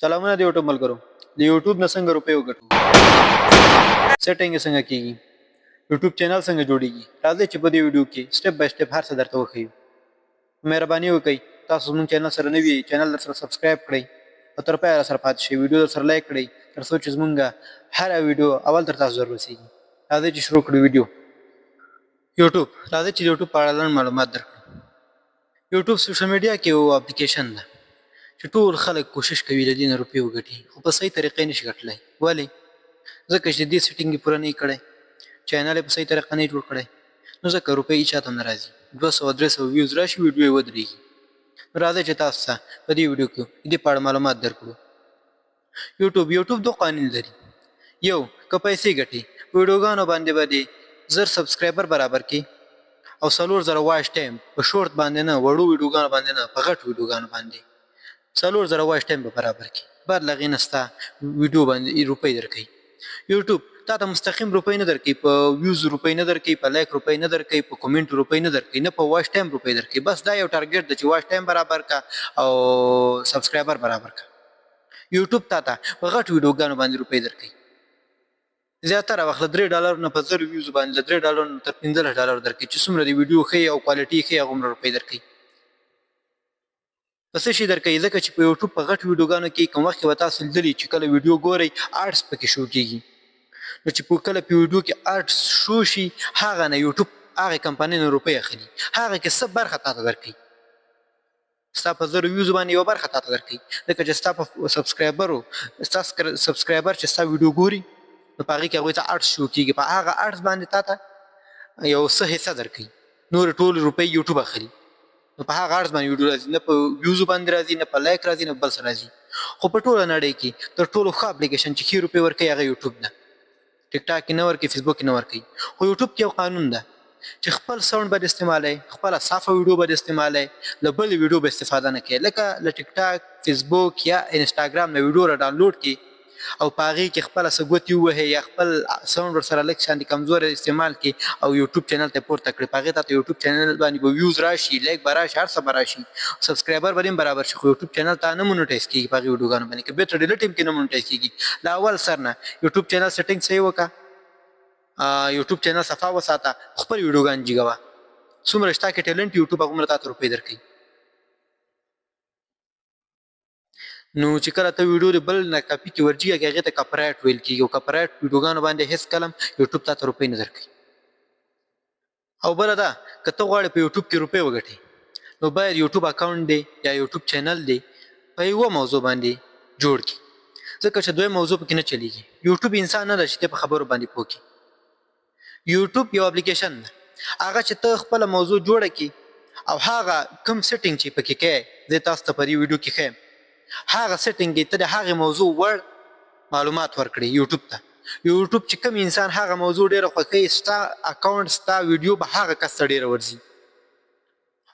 سلامونه د یوټیوب ملګرو د یوټیوب نه څنګه روپۍ وګټو سیټینګ څنګه کیږي یوټیوب چینل څنګه جوړیږي راځئ چې په دې ویډیو کې سټپ بای سټپ هر څه درته وښیو مهرباني وکړئ تاسو زموږ چینل سره نوي چینل درسره سبسکرایب کړئ او تر پایه راسره پاتې شئ ویډیو درسره لایک کړئ تر څو چې زموږ هره ویډیو اول تر تاسو ورسیږي راځئ چې شروع کړو ویډیو یوټیوب راځئ چې د یوټیوب په اړه لنډ معلومات درکړو یوټیوب سوشل میډیا کې یو اپلیکیشن ده چې ټول خلک کوشش کوي له دې نه روپۍ وګټي خو په صحیح طریقې نشي ګټلی ولې ځکه چې د دې سیټینګ یې پوره نه یې کړی چینل یې په صحیح طریقه نه یې جوړ کړی نو ځکه روپۍ چاته هم نه راځي 200-300 ویوز راشي ویډیو یې ودرېږي نو راځئ چې تاسو ته په دې ویډیو کې د دې په اړه معلومات درکړو یوټیوب دوه قوانین لري یو که پیسې ګټي په ویډیوګانو باندې به دې 1000 سبسکرایبر برابر کړي او 4000 واچ ټایم په شورت باندې نه وړو ویډیوګانو باندې نه په غټو ویډیوګانو باندې 4000 واچ ټایم به برابر کړي بعد له هغې نه ستا ویډیو باندې روپۍ درکوي یوټیوب تا ته مستقیم روپۍ نه درکوي په ویوز روپۍ نه درکوي په لایک روپۍ نه درکوي په کومنټ روپۍ نه درکوي نه په واچ ټایم روپۍ درکوي بس دا یو ټارګټ ده چې واچ ټایم برابر کا او سبسکرایبر برابر کا یوټیوب تا ته په غټو ویډیوګانو باندې روپۍ درکوي زیاتره وخت له $3 نه په 1000 ویوز باندې له $3 نه تر $15 درکوي چې څومره د ویډیو ښه او کوالټي ښه هغومره روپۍ درکوي په څه شي درکوي ځکه چې په یوټیوب په غټو ویډیوګانو کې کوم وخت کې به تاسو لیدلي چې کله ویډیو ګورئ آرټس پکې شو کېږي نو چې په کله په ویډیو کې آرټس شو شي هغه نه یوټیوب هغې کمپنۍ نه روپۍ اخلي هغه کې څه برخه تا ته درکوي ستا په 1000 ویوز باندې یوه برخه تا ته درکوي ځکه چې ستا په سبسکرایبرو ستا سبسکرایبر چې ستا ویډیو ګوري نو په هغې کې هغوی ته آرټس شو کېږي په هغه آرټس باندې تا ته یو څه حصه درکوي نورې ټولې روپۍ یوټیوب اخلي نو په هغه اړخ باندې ویډیو راځي نه په ویوزو باندې راځي نه په لایک راځي نه بل څه راځي خو په ټوله نړۍ کې تر ټولو ښه اپلیکیشن چې ښې روپۍ ورکوي هغه یوټیوب ده ټیک ټاک کې نه ورکوي فیسبوک کې نه ورکوي خو یوټیوب کې یو قانون ده چې خپل ساوند به د استعمالوئ خپله صافه ویډیو به د استعمالوئ له بلې ویډیو به استفاده نه کوئ لکه له ټیک ټاک فیسبوک یا انسټاګرام نه ویډیو را ډاونلوډ کړي او په هغې کې خپله څه ګوتې ووهئ یا خپل ساوند ورسره لږ شانتې کمزوری استعمال کړي او یوټیوب چینل ته یې پورته کړي په هغې ته یوټیوب چینل باندې به ویوز راشي لایک به راشي هر څه به راشي سبسکرایبر به هم برابر شي خو یوټیوب چینل ته نه مونیټایز کېږي په هغې ویډیوګانو باندې که بیرته ډیلیټ هم کړي نه مونیټایز کېږي له اول سر نه یوټیوب چینل سیټینګ صحیح وکړه یوټیوب چینل صفا وساته خپل ویډیوګان جګوه څومره شتا کې ټیلنټ یوټیوب هغومره تا ته روپۍ درکوي نو چې کله ته ویډیو د بل نه کاپي کې ورجېږي هغې ته کاپرایټ ویل کېږي او کاپرایټ ویډیوګانو باندې هېڅ کله هم یوټیوب تا ته روپۍ نه درکوي او بله دا که ته غواړې په یوټیوب کې روپۍ وګټې نو باید یوټیوب اکاونټ دی یا یوټیوب چینل دی په یوه موضوع باندې جوړ کړي ځکه چې دوی موضوع پکې نه چلیږي یوټیوب انسان نه ده چې ته په خبرو باندې پوه کړي یوټیوب یو اپلیکیشن ده هغه چې ته خپله موضوع جوړه کړي او هغه کوم سیټینګ چې پکې کوې زه تاسو ته په دې ویډیو کې ښیم هغه سیټینګ کې ته د هغې موضوع وړ معلومات ورکړي یوټیوب ته یوټیوب چې کوم انسان هغه موضوع ډېره خوښوي ستا اکاونټ ستا ویډیو به هغه کس ته ډېره ورځي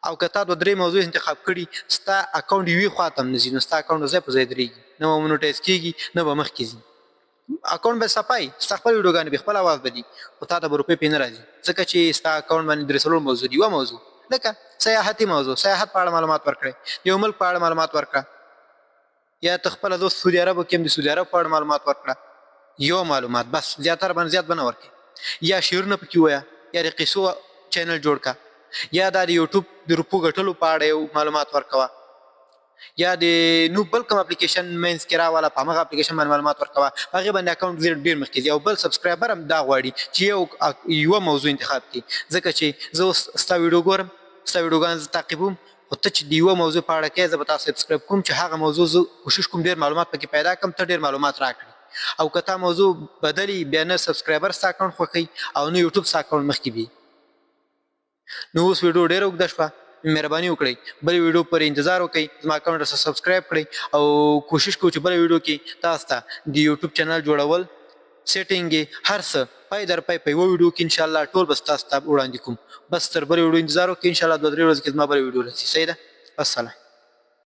او که تا 2-3 موضوع انتخاب کړي ستا اکاونټ یوې خوا ته هم نه ځي نو ستا اکاونټ ځای په ځای درېږي نه به مونیټایز کېږي نه به مخکې ځي اکاونټ به صفای ستا خپل ویډیوګانې به خپل اواز به دي خو تا ته به روپۍ پرې نه راځي ځکه چې ستا اکاونټ باندې 3 موضوع دي یوه موضوع لکه سیاحتي موضوع سیاحت په اړه معلومات ورکړئ یو ملک په اړه معلومات ورکړه یا ته خپله دوست سعودي عربو کې هم د سعودي عرب په اړه معلومات ورکړه یو معلومات بس زیاتره باندې زیات به نه ورکړي یا شعرونه پکې ووایه یا د قصو چینل جوړ کړه یا دا د یوټیوب د روپو ګټلو په اړه یو معلومات ورکوه یا د نو بل کوم اپلیکیشن مینس کې راواله په همغه اپلیکیشن باندې معلومات ورکوه په هغې باندې اکاونټ ډېر مخکې ځي او بل سبسکرایبر هم دا غواړي چې یوه موضوع انتخاب کړي ځکه چې زه اوس ستا ویډیو ګورم ستا ویډیوګان زه تعقیبوم خو ته چې د یوه موضوع په اړه کوې زه به تا سبسکرایب کوم چې هغه موضوع زه کوشش کوم ډېر معلومات پکې پیدا کړم ته ډېر معلومات راکړي او که تا موضوع بدلي بیا نه سبسکرایبر ستا اکاونټ خوښوي او نه یوټیوب ستا اکاونټ مخکې بي نو اوس ویډیو ډېره اوږده شوه مهرباني وکړئ بلې ویډیو پورې انتظار وکړئ زما اکاونټ سره سبسکرایب کړئ او کوشش کوو چې بله ویډیو کې تاسو ته د یوټیوب چینل جوړول سیټینګ یې هر څه پای در پای په یوه ویډیو کې انشاءالله ټول به تاسو ته وړاندې کوم بس تر بلې ویډیو انتظار وکړئ انشاءالله 2-3 ورځې کې زما بله ویډیو راځي صحیح ده السلام